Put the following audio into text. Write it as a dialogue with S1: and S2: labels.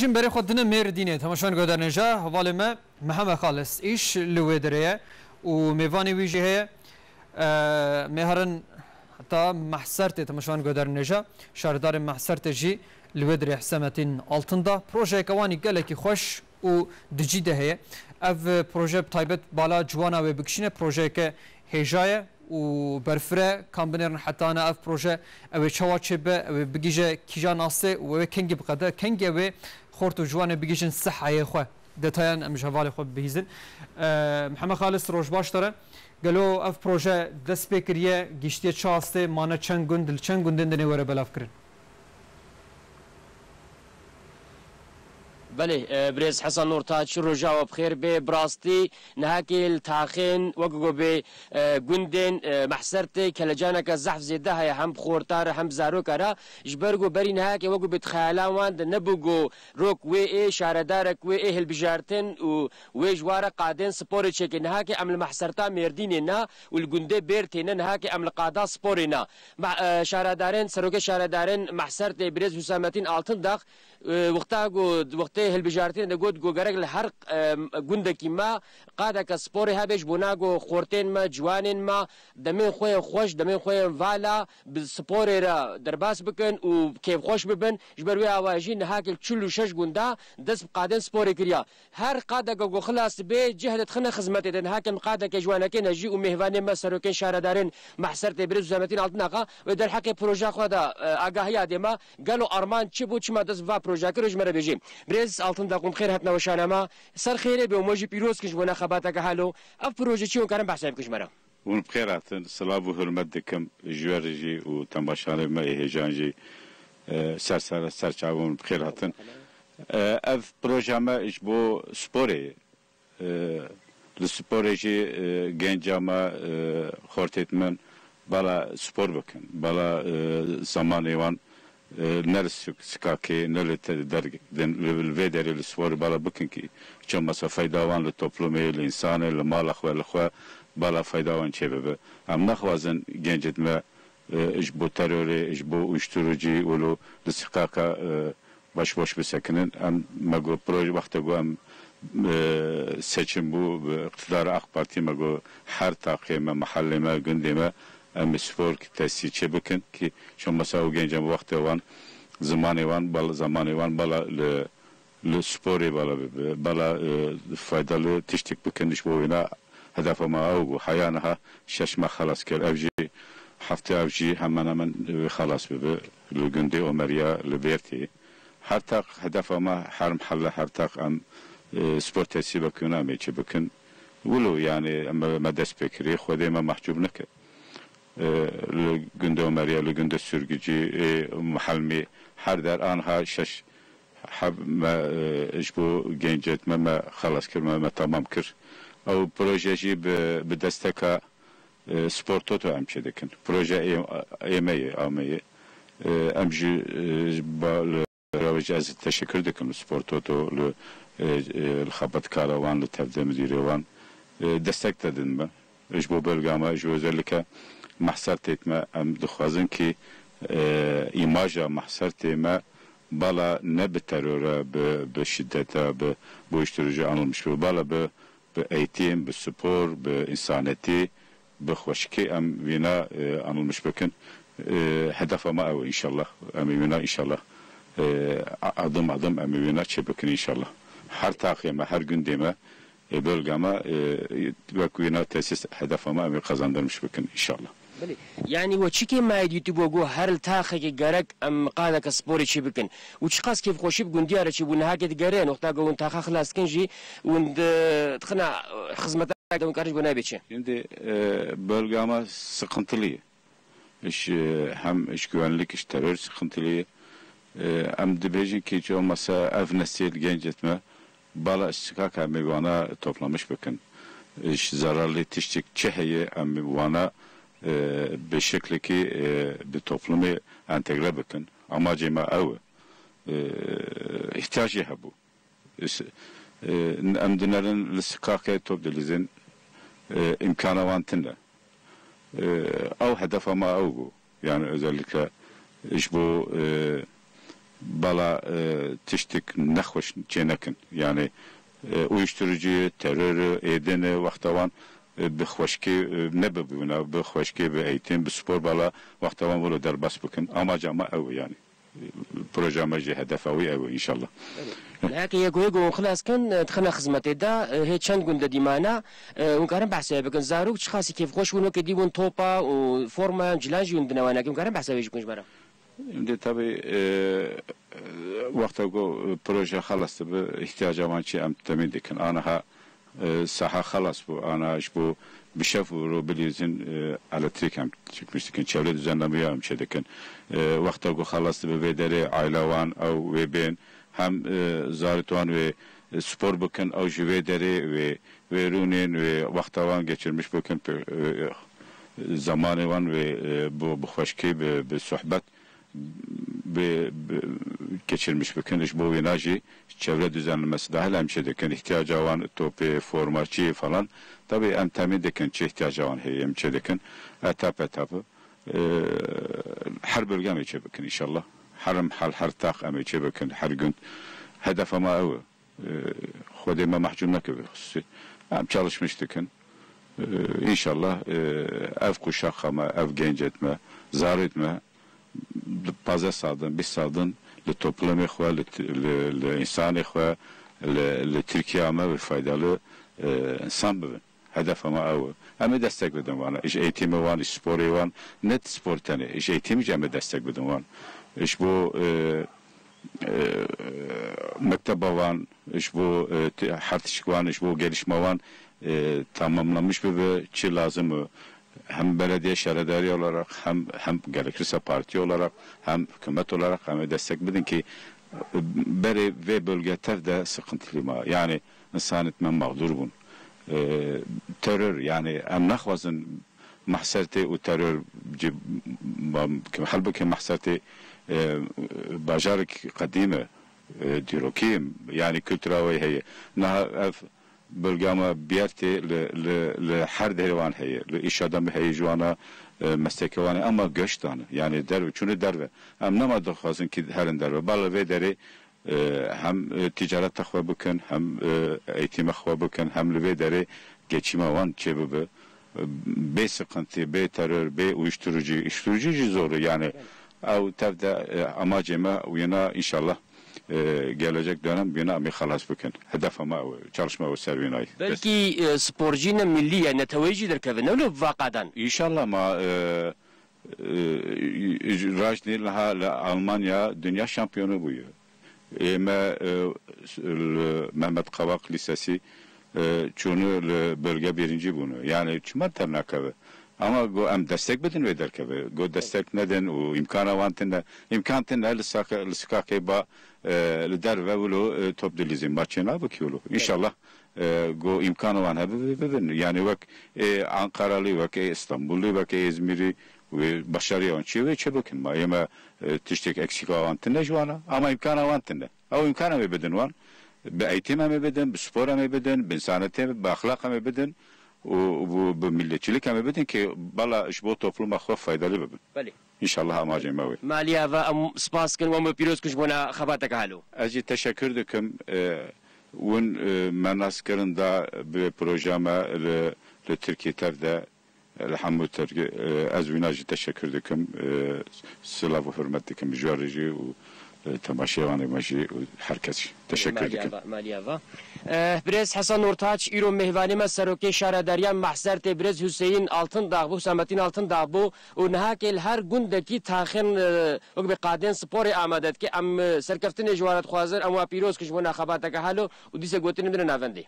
S1: جیم برای خود دنیا میردینه تماشان گذرنجا حواله ما محمد خالص ایش لودریه و میوانی ویژه مهرن حتی محصرت تماشان گذرنجا شاردار محصرت جی لودری حسامتین altında proje کوانی گله کی خوش و دجیده هه اف proje تایبت بالا جوانا و بکشینه proje که هجایه و برفره کامبینرن حتی انا اف proje او چواچه به بگیجه کیجا ناسه و کنگی بقدر کنگی و خورت و جوان بگیجن صحه خو دتایان ام جوال خو بهیزن محمد خالص روش باش داره قالو اف proje دست بکریه گشتی چاسته مانه چند گندن دنی وره بلاف کرن
S2: بله بريز حسن نور تاج رجاء بخير براستي نهاكي التاخين وقو ب جندن محسرتي كلجانك الزحف زيدها يا هم بخورتار هم زاروكرا جبرجو بري نهاكي وقو بتخيلان نبوجو روك وي شاردارك وي البجارتن وجوارا قادين سبوري تشيك نهاكي عمل محسرتا ميرديننا والجندي بيرتينا نهاكي عمل قادا سبورينا شاردارين سروك شاردارين محسرتي بريز حسامتين altın داخ وقتها هالبجارتين دقود جو جرق الحرق جندك ما قادك سبوري هبش بناجو خورتين ما جوانين ما دمين خويا خوش دمين خويا فالا بالسبوري را درباس بكن وكيف خوش ببن جبروي اواجين هاكل تشلو شش جندا دس قادن سبوري كريا هر قادك جو خلاص بي جهدت خنا خدمتي دن هاكل قادك جوانكين نجي ومهفانين ما سروكين شاردارين محسرتي برز زمتين الطناقه ودر حكي بروجا خدا اگاهيا ديما قالوا ارمان تشبو تشما دس فا بروجا كرج مره بيجي برز altında kum خير هاتنا وشانما سر خيره به موجي بيروز كش ونا خباتك حالو اف بروجي چيو كارم بحساب كش مرا
S3: ون بخير هاتن صلاة وحرمت دكم جوارجي و تماشانه ما هيجانجي سر چاون بخير هاتن اف بروجا ما اش بو سپوري لسپوريجي گنجاما خورتت من بالا سپور بكن بالا زمان ايوان نرس سكاكي نلت درجن الفيدر السوار بالا بكن كي چون مثلا فايداوان للتوبلومي الانسان المال اخو الاخوه بالا فايداوان شباب ام نخوازن جنجت ما اجبو تروري اجبو uyuşturucu ولو لسكاكا باش بسكنن ام ماغو بروج وقت ام seçim bu iktidar AK Parti mago her takime mahalleme gündeme ام spor tesisi bakın ki şu mesela o gencem vakti olan zamanı var bala le spori bala faydalı tiştik bakın iş bu oyuna hedefime o hayanaha şaşma halas ker evci hafta evci hemen halas be le günde Ömerya le berti her tak hedefime her mahalle her tak am spor tesisi bakın ameçi bakın ولو يعني ما دست بكري خدي ما محجوب نك لجند أمريكا لجند السرقجي محلمي حردر آنها شش حب ما إجبو جنجت ما خلاص كر ما تمام كر أو بروجي بدستكا سبورتوتو أمشي دكن بروجي أمي أمشي برواج تشكر دكن سبورتوتو الخبط كاروان لتفدي مديريوان destek dedin mi? Bu bölgeme, özellikle mahsar etme, dixwazin ki imaja mahsar etme bala ne bir teröre, bir şiddete, bir uyuşturucu anılmış bir bala bir eğitim, bir spor, bir insaneti, bir hoşki vina anılmış bakın hedefime ev inşallah, vina inşallah adım vina çebekün inşallah. Her takime, her gün deme bölgeme bakıyına tesis hedefime evi kazandırmış bakın inşallah.
S2: يعني وشيكي ما يوتيوب وجو هر التاخي جرك ام قادك سبوري شي بكن وشقاس كيف خوشي بكون ديارة شي بون هاكي جرين وقتا جو انت خلاص كنجي وند تخنا خدمتك دون كارج بنا بيتشي.
S3: Şimdi bölgeme sıkıntılı. Hem güvenlik iş terör sıkıntılı. Hem dibecin ki olmasa ev nesil genç etme bala istikaka mevana toplamış bakın. Zararlı tiştik çeheye mevana bir şekilde ki bir toplumu entegre bakın. Amacıma ev ihtiyacı ha bu. Emdinlerin istikaka topladığın imkanı vantında. Ev hedefama ev bu. Yani özellikle iş bu bala tiştik nexhoş çenekin yani uyuşturucuyu, terörü, edeni vaktavan بخوشکی نبودن بخوشکی به ایتیم به سپور بالا وقت وان ولو در بس بکن اما جامع او يعني پروژه ما جه هدف او ان شاء الله
S2: لكن يقول خلاص كان دخلنا خدمته دا هي چند گند دیمانا اون کارم بحث بکن زاروک خاصی کیف خوش ونو که دیون توپا و فرما جلانجی وندنا وانا اون کارم بحث بيجي برا
S3: şimdi tabi وقت او پروژه خلاص به احتیاج وان چی ام تمید کن آنها saha halas bu ana iş bu bir şef robilizin elektrik hem çıkmıştık çevre düzenleme yapım şeydeken vakta go halastı ve vedere ailevan av ve ben hem zarituan ve spor bakın av vedere ve runin ve vaktavan geçirmiş bakın zamanı van ve bu hoşki bir sohbet geçirmiş bakın iş bu enerji çevre düzenlemesi dahil hemşedeken ihtiyacı olan topi, formaçı falan tabi hem temin deken ihtiyacı olan hemşedeken etapı her bölge meçe bakın inşallah her tak meçe bakın her gün hedef ama ev hodeme mahcumla gibi hem çalışmıştık inşallah ev kuşak ama ev genç etme zar etme bazı sağdan bir sağdan لتوبلم إخوة لإنسان إخوة لتركيا ما بفايدة إنسان ببن هدف ما أول أما دستك بدن وانا إيش أيتيم وان إيش سبوري وان نت سبور تاني إيش أيتيم جامع دستك بدن وان إيش بو مكتب وان إيش بو حرتشك وان إيش بو gelişme وان tamamlamış bir şey lazım hem belediye şeredari olarak hem gerekirse parti olarak hem hükümet olarak hem destek bedin ki beri ve bölge tevde sıkıntılı ma yani insan etmen mağdur bun terör yani emlak vazın mahserte o terör halbuki mahserte bacarik kadime dirokim yani kültürel heye naha bölgama biyerti le her dervan heye le iş adamı heye juana meslekevani ama göç tanı yani derve çünü derve hem namada khazın ki herin derve bal ve deri hem ticaret takva bükün hem eğitim takva bükün hem ve deri geçime van çebebe be sıkıntı be terör be uyuşturucu zoru yani av tevde amacıma uyuna inşallah gelecek dönem bina mi halas bükün hedef ama çalışma ve servinayı
S2: belki sporcuyla milliye neteveci derkevin öyle vakadan
S3: inşallah ama Rajnil Almanya dünya şampiyonu bu Mehmet Kavak Lisesi çoğunu bölge birinci bunu yani çumar ternakavı ama go am destek bedin ve derkeve go destek neden o imkana vantında imkantında lısakı ba lider ve vulu top dilizim maçına bakıyorlar inşallah go imkanı van hebben yani bak Ankaralı bak İstanbullu bak İzmir'i ve başarıya çeve çebekin ma yema tiştek eksik avantında juana ama imkanı avantında o imkanı ve bedin var be eğitim mi bedin be spor mi bedin be sanatı be ahlak mi bedin bu milletçilik mi bedin ki bala iş bu topluma faydalı bedin
S2: bali
S3: inşallah amacım o
S2: maliye ve spasken ve piroz kuş buna xabatek halu
S3: azi teşekkür ederim ون من اسکرن دا به پروژه ل ترکیه تفده الحمد ترکیه از ویناجی تشکر دکم سلاف و حرمت دکم جوارجی و تماشیوان ماجی و هر کسی تشکر دکم
S2: مالیاوا برز حسن نورتاç ایرو مهوانی سروکی شهر دریان محصر تبرز حسین altın dağ bu Hüsamettin altın dağ bu و نهاکل هر گوندکی تاخن وقت قادن سپور آمدت که ام سرکفتن جوارت خوازر اما پیروز کش منا خباتک حالو و دیسه گوتن بدن نافندی